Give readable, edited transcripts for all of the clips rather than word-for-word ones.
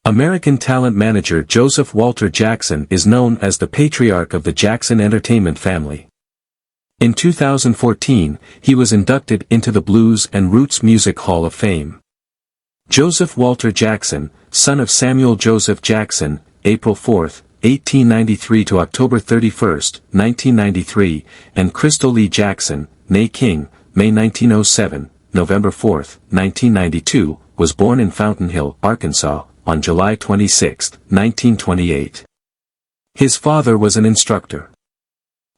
American talent manager Joseph Walter Jackson is known as the patriarch of the Jackson entertainment family. In 2014, he was inducted into the Blues and Roots Music Hall of Fame. Joseph Walter Jackson, son of Samuel Joseph Jackson, April 4, 1893 to October 31, 1993, and Crystal Lee Jackson, née King, May 1907, November 4, 1992, was born in Fountain Hill, Arkansas, on July 26, 1928. His father was an instructor.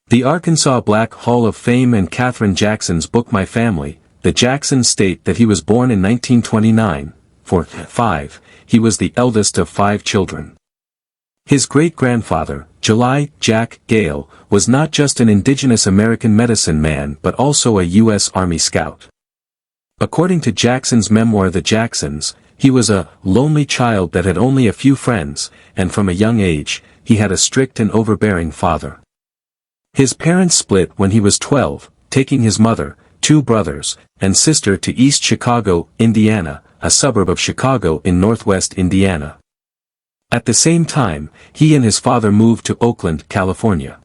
The Arkansas Black Hall of Fame and Katherine Jackson's book My Family, the Jacksons state that he was born in 1929. He was the eldest of 5 children. His great-grandfather, July Jack Gale, was not just an Indigenous American medicine man but also a U.S. Army Scout. According to Jackson's memoir The Jacksons, he was a lonely child that had only a few friends, and from a young age, he had a strict and overbearing father. His parents split when he was 12, taking his mother, 2 brothers, and sister to East Chicago, Indiana, a suburb of Chicago in northwest Indiana. At the same time, he and his father moved to Oakland, California.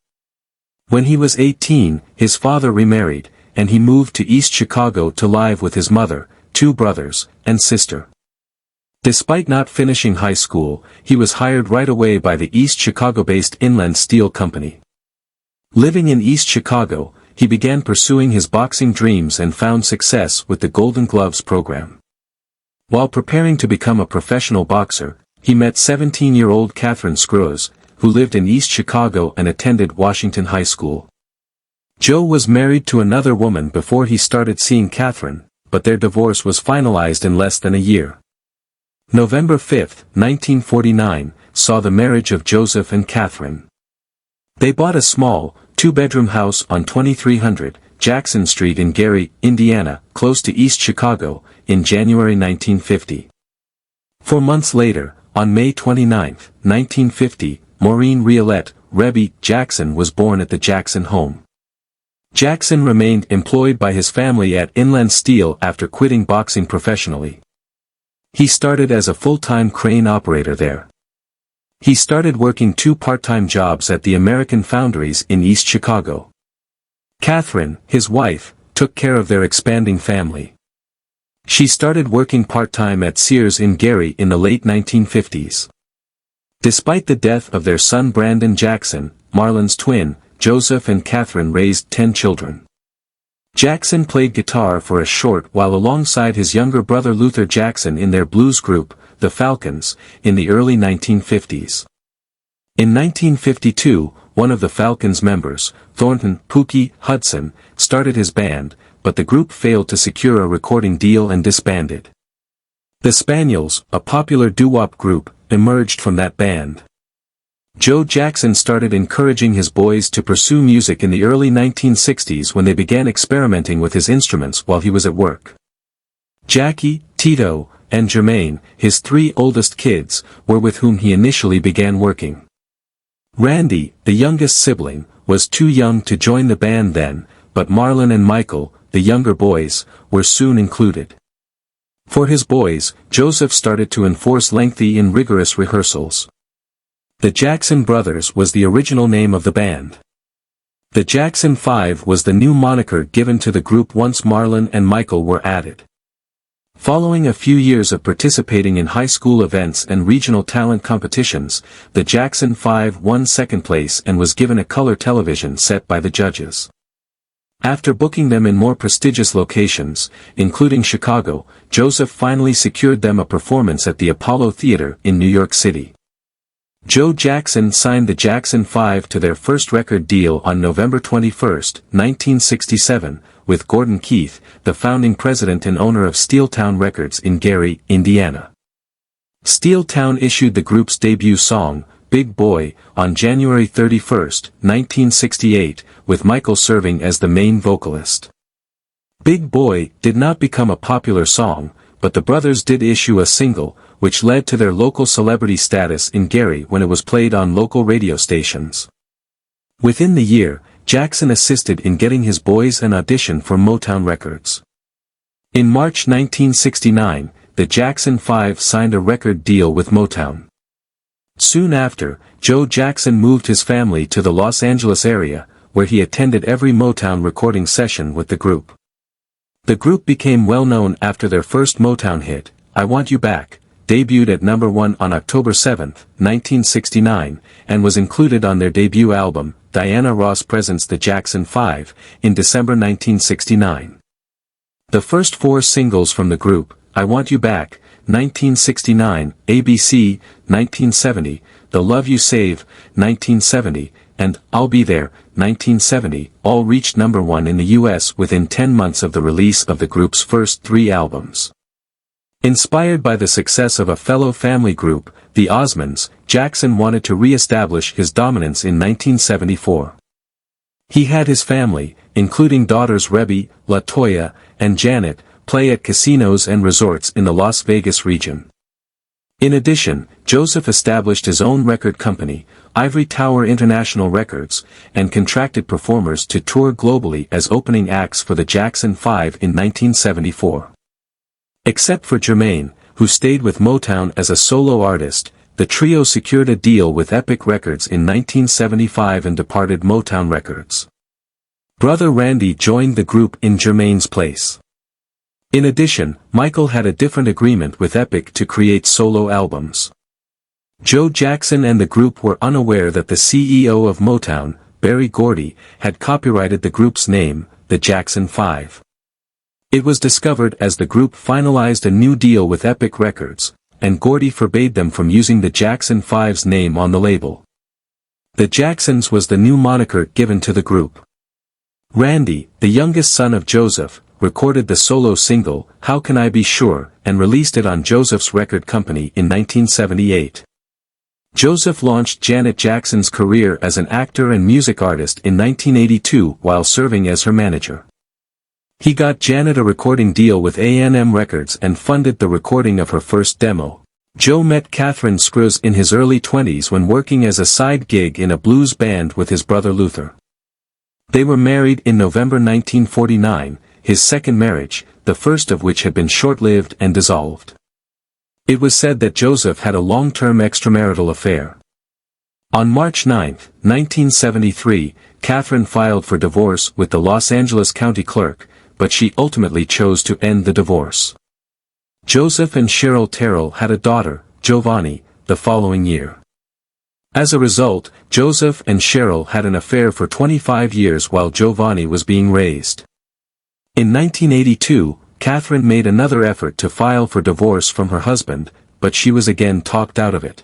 When he was 18, his father remarried, and he moved to East Chicago to live with his mother, 2 brothers, and sister. Despite not finishing high school, he was hired right away by the East Chicago-based Inland Steel Company. Living in East Chicago, he began pursuing his boxing dreams and found success with the Golden Gloves program. While preparing to become a professional boxer, he met 17-year-old Katherine Scruggs, who lived in East Chicago and attended Washington High School. Joe was married to another woman before he started seeing Katherine, but their divorce was finalized in less than a year. November 5, 1949, saw the marriage of Joseph and Katherine. They bought a small, 2-bedroom house on 2300 Jackson Street in Gary, Indiana, close to East Chicago, in January 1950. 4 months later, on May 29, 1950, Maureen Riolette, Rebby Jackson was born at the Jackson home. Jackson remained employed by his family at Inland Steel after quitting boxing professionally. He started as a full-time crane operator there. He started working 2 part-time jobs at the American foundries in East Chicago. Katherine, his wife, took care of their expanding family. She started working part-time at Sears in Gary in the late 1950s. Despite the death of their son Brandon Jackson, Marlon's twin, Joseph and Katherine raised 10 children. Jackson played guitar for a short while alongside his younger brother Luther Jackson in their blues group, the Falcons, in the early 1950s. In 1952, one of the Falcons' members, Thornton Pookie Hudson, started his band, but the group failed to secure a recording deal and disbanded. The Spaniels, a popular doo-wop group, emerged from that band. Joe Jackson started encouraging his boys to pursue music in the early 1960s when they began experimenting with his instruments while he was at work. Jackie, Tito, and Jermaine, his 3 oldest kids, were with whom he initially began working. Randy, the youngest sibling, was too young to join the band then, but Marlon and Michael, the younger boys, were soon included. For his boys, Joseph started to enforce lengthy and rigorous rehearsals. The Jackson Brothers was the original name of the band. The Jackson 5 was the new moniker given to the group once Marlon and Michael were added. Following a few years of participating in high school events and regional talent competitions, the Jackson 5 won second place and was given a color television set by the judges. After booking them in more prestigious locations, including Chicago, Joseph finally secured them a performance at the Apollo Theater in New York City. Joe Jackson signed the Jackson 5 to their first record deal on November 21, 1967, with Gordon Keith, the founding president and owner of Steeltown Records in Gary, Indiana. Steeltown issued the group's debut song, Big Boy, on January 31, 1968, with Michael serving as the main vocalist. Big Boy did not become a popular song, but the brothers did issue a single, which led to their local celebrity status in Gary when it was played on local radio stations. Within the year, Jackson assisted in getting his boys an audition for Motown Records. In March 1969, the Jackson 5 signed a record deal with Motown. Soon after, Joe Jackson moved his family to the Los Angeles area, where he attended every Motown recording session with the group. The group became well known after their first Motown hit, I Want You Back, debuted at number 1 on October 7, 1969, and was included on their debut album, Diana Ross Presents the Jackson 5, in December 1969. The first 4 singles from the group, I Want You Back, 1969, ABC, 1970, The Love You Save, 1970, and I'll Be There, 1970, all reached number 1 in the US within 10 months of the release of the group's first 3 albums. Inspired by the success of a fellow family group, the Osmonds, Jackson wanted to re-establish his dominance in 1974. He had his family, including daughters Rebby, LaToya, and Janet, play at casinos and resorts in the Las Vegas region. In addition, Joseph established his own record company, Ivory Tower International Records, and contracted performers to tour globally as opening acts for the Jackson 5 in 1974. Except for Jermaine, who stayed with Motown as a solo artist, the trio secured a deal with Epic Records in 1975 and departed Motown Records. Brother Randy joined the group in Jermaine's place. In addition, Michael had a different agreement with Epic to create solo albums. Joe Jackson and the group were unaware that the CEO of Motown, Berry Gordy, had copyrighted the group's name, the Jackson 5. It was discovered as the group finalized a new deal with Epic Records, and Gordy forbade them from using the Jackson 5's name on the label. The Jacksons was the new moniker given to the group. Randy, the youngest son of Joseph, recorded the solo single, How Can I Be Sure, and released it on Joseph's record company in 1978. Joseph launched Janet Jackson's career as an actor and music artist in 1982 while serving as her manager. He got Janet a recording deal with A&M Records and funded the recording of her first demo. Joe met Katherine Scruggs in his early 20s when working as a side gig in a blues band with his brother Luther. They were married in November 1949, his second marriage, the first of which had been short-lived and dissolved. It was said that Joseph had a long-term extramarital affair. On March 9, 1973, Katherine filed for divorce with the Los Angeles County Clerk, but she ultimately chose to end the divorce. Joseph and Cheryl Terrell had a daughter, Giovanni, the following year. As a result, Joseph and Cheryl had an affair for 25 years while Giovanni was being raised. In 1982, Katherine made another effort to file for divorce from her husband, but she was again talked out of it.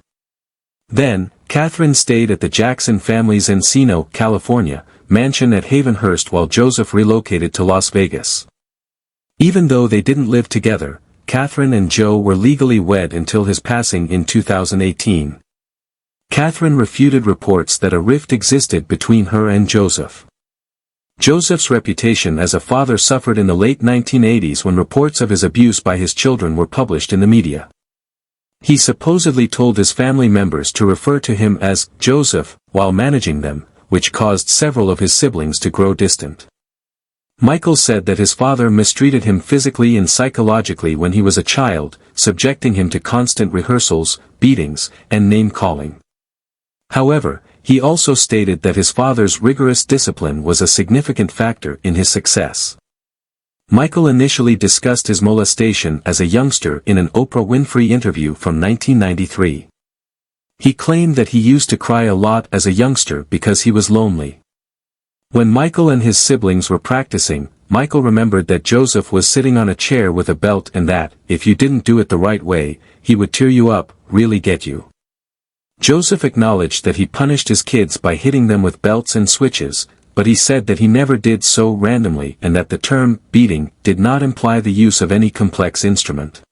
Then, Katherine stayed at the Jackson family's Encino, California, mansion at Havenhurst while Joseph relocated to Las Vegas. Even though they didn't live together, Katherine and Joe were legally wed until his passing in 2018. Katherine refuted reports that a rift existed between her and Joseph. Joseph's reputation as a father suffered in the late 1980s when reports of his abuse by his children were published in the media. He supposedly told his family members to refer to him as Joseph while managing them, which caused several of his siblings to grow distant. Michael said that his father mistreated him physically and psychologically when he was a child, subjecting him to constant rehearsals, beatings, and name-calling. However, he also stated that his father's rigorous discipline was a significant factor in his success. Michael initially discussed his molestation as a youngster in an Oprah Winfrey interview from 1993. He claimed that he used to cry a lot as a youngster because he was lonely. When Michael and his siblings were practicing, Michael remembered that Joseph was sitting on a chair with a belt and that, if you didn't do it the right way, he would tear you up, really get you. Joseph acknowledged that he punished his kids by hitting them with belts and switches, but he said that he never did so randomly and that the term beating did not imply the use of any complex instrument.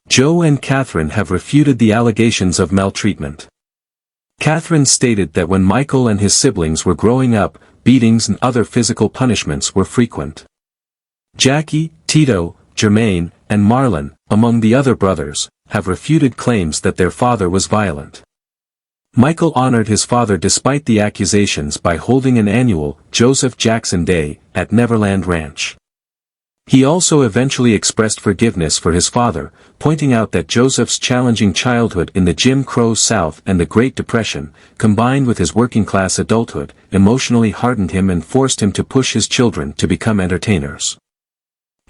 Joe and Katherine have refuted the allegations of maltreatment. Katherine stated that when Michael and his siblings were growing up, beatings and other physical punishments were frequent. Jackie, Tito, Jermaine, and Marlon, among the other brothers, have refuted claims that their father was violent. Michael honored his father despite the accusations by holding an annual Joseph Jackson Day at Neverland Ranch. He also eventually expressed forgiveness for his father, pointing out that Joseph's challenging childhood in the Jim Crow South and the Great Depression, combined with his working-class adulthood, emotionally hardened him and forced him to push his children to become entertainers.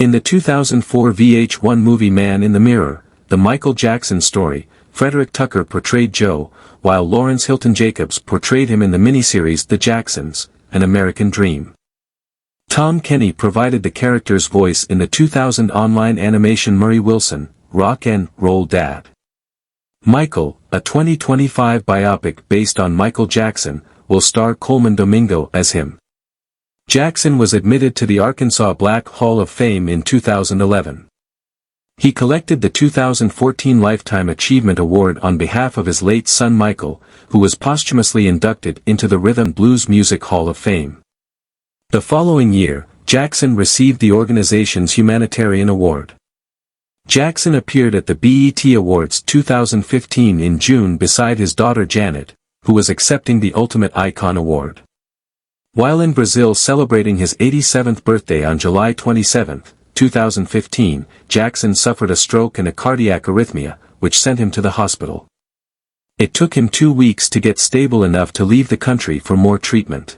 In the 2004 VH1 movie Man in the Mirror, The Michael Jackson Story, Frederick Tucker portrayed Joe, while Lawrence Hilton Jacobs portrayed him in the miniseries The Jacksons, An American Dream. Tom Kenny provided the character's voice in the 2000 online animation Murray Wilson, Rock and Roll Dad. Michael, a 2025 biopic based on Michael Jackson, will star Coleman Domingo as him. Jackson was admitted to the Arkansas Black Hall of Fame in 2011. He collected the 2014 Lifetime Achievement Award on behalf of his late son Michael, who was posthumously inducted into the Rhythm Blues Music Hall of Fame. The following year, Jackson received the organization's Humanitarian Award. Jackson appeared at the BET Awards 2015 in June beside his daughter Janet, who was accepting the Ultimate Icon Award. While in Brazil celebrating his 87th birthday on July 27, 2015, Jackson suffered a stroke and a cardiac arrhythmia, which sent him to the hospital. It took him 2 weeks to get stable enough to leave the country for more treatment.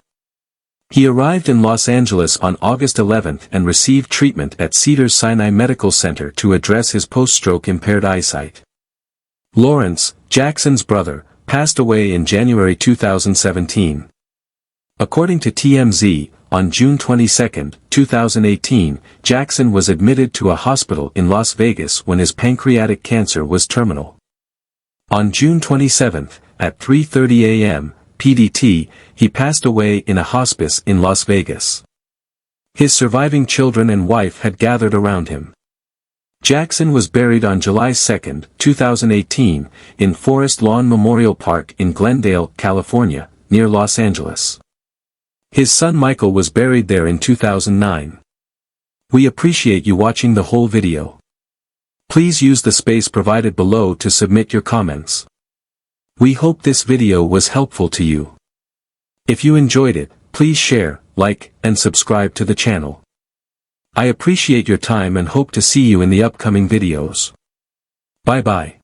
He arrived in Los Angeles on August 11 and received treatment at Cedars-Sinai Medical Center to address his post-stroke impaired eyesight. Lawrence, Jackson's brother, passed away in January 2017. According to TMZ, on June 22, 2018, Jackson was admitted to a hospital in Las Vegas when his pancreatic cancer was terminal. On June 27, at 3:30 a.m., PDT, he passed away in a hospice in Las Vegas. His surviving children and wife had gathered around him. Jackson was buried on July 2, 2018, in Forest Lawn Memorial Park in Glendale, California, near Los Angeles. His son Michael was buried there in 2009. We appreciate you watching the whole video. Please use the space provided below to submit your comments. We hope this video was helpful to you. If you enjoyed it, please share, like, and subscribe to the channel. I appreciate your time and hope to see you in the upcoming videos. Bye bye.